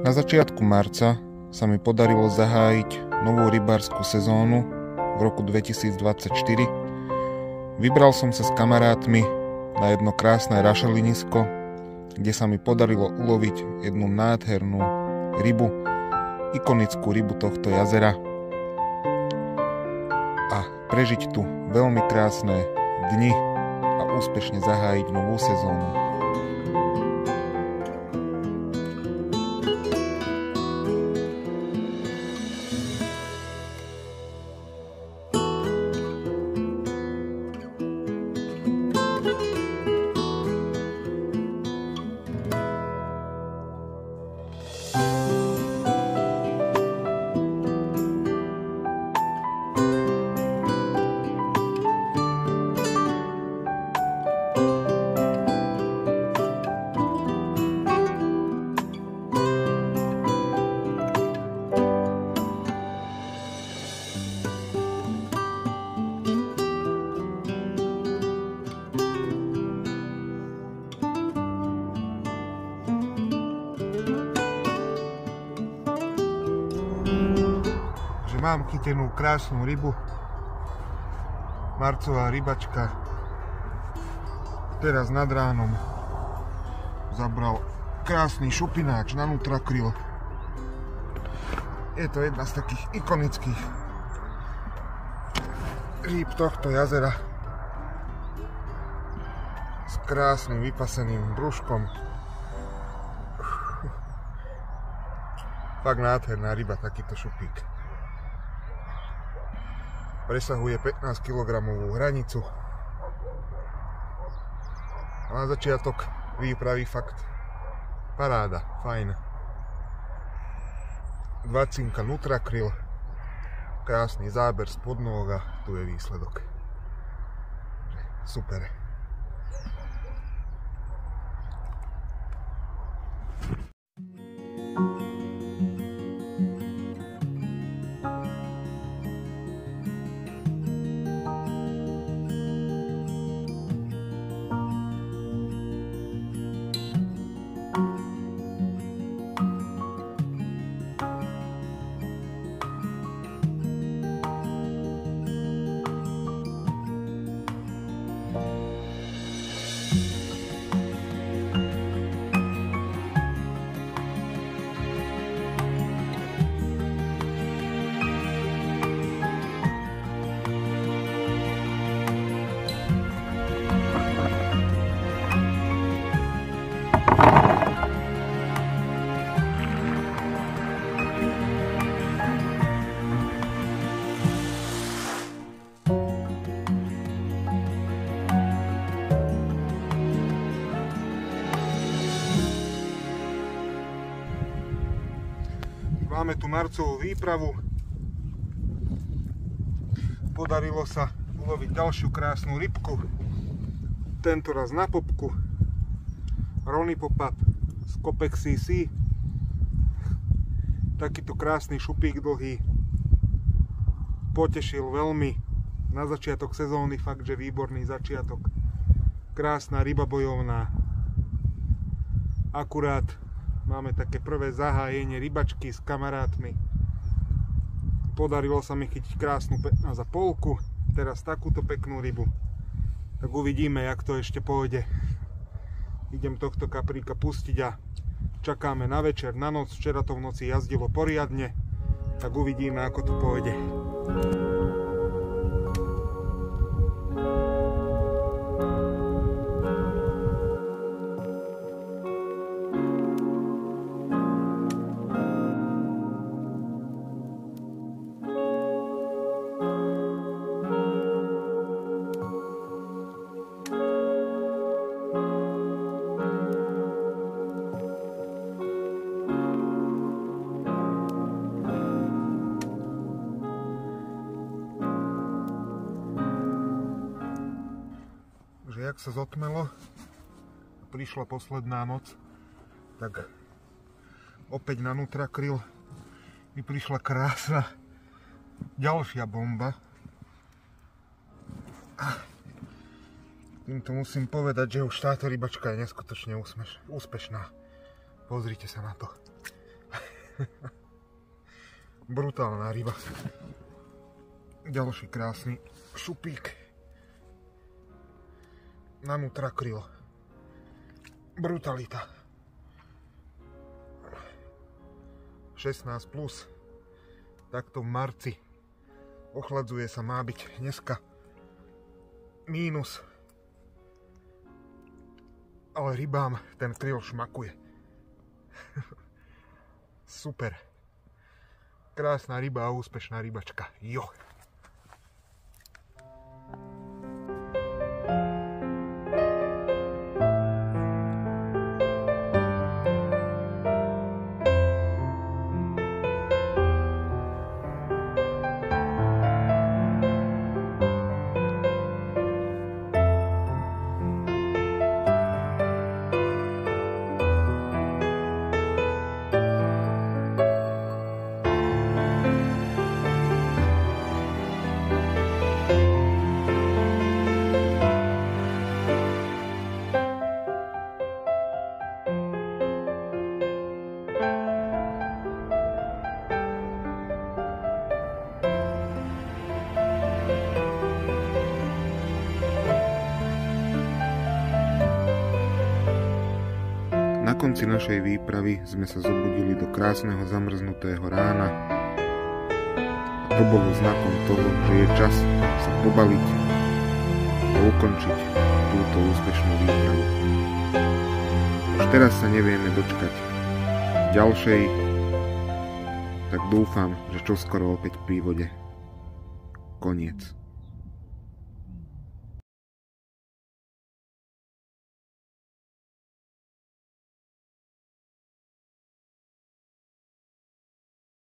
Na začiatku marca sa mi podarilo zahájiť novú rybárskú sezónu v roku 2024. Vybral som sa s kamarátmi na jedno krásne rašelinisko, kde sa mi podarilo uloviť jednu nádhernú rybu, ikonickú rybu tohto jazera a prežiť tu veľmi krásne dni a úspešne zahájiť novú sezónu. Mám chytenú krásnu rybu, marcová rybačka. Teraz nad ránom zabral krásny šupináč na nutrakryl. Je to jedna z takých ikonických rýb tohto jazera s krásnym vypaseným brúškom. Fakt nádherná ryba, takýto šupík. Presahuje 15 kg hranicu. A na začiatok výpravy fakt paráda, fajn. 20 nutrakryl, krásny záber spod nôh a tu je výsledok. Super. Máme tu marcovú výpravu. Podarilo sa uloviť ďalšiu krásnu rybku. Tentoraz na popku. Ronnie Pop-Up z Kopek CC. Takýto krásny šupík dlhý. Potešil veľmi. Na začiatok sezóny fakt, že výborný začiatok. Krásna ryba bojovná. Akurát máme také prvé zahájenie rybačky s kamarátmi. Podarilo sa mi chytiť krásnu 15,5, teraz takúto peknú rybu. Tak uvidíme, jak to ešte pôjde. Idem tohto kapríka pustiť a čakáme na večer, na noc. Včera to v noci jazdilo poriadne, tak uvidíme, ako to pôjde. Jak sa zotmelo, prišla posledná noc, tak opäť na nutrakryl mi prišla krásna ďalšia bomba. Týmto musím povedať, že už táto rybačka je neskutočne úspešná. Pozrite sa na to. Brutálna ryba. Ďalší krásny šupík. Na mutrakryl. Brutalita. 16+. Takto v marci. Ochladzuje sa, má byť dneska mínus. Ale rybám ten kryl šmakuje. Super. Krásna ryba a úspešná rybačka. Jo. Na konci našej výpravy sme sa zobudili do krásneho zamrznutého rána. A to bolo znakom toho, že je čas sa pobaliť a ukončiť túto úspešnú výpravu. Už teraz sa nevieme dočkať ďalšej, tak dúfam, že čoskoro opäť pri vode. Koniec.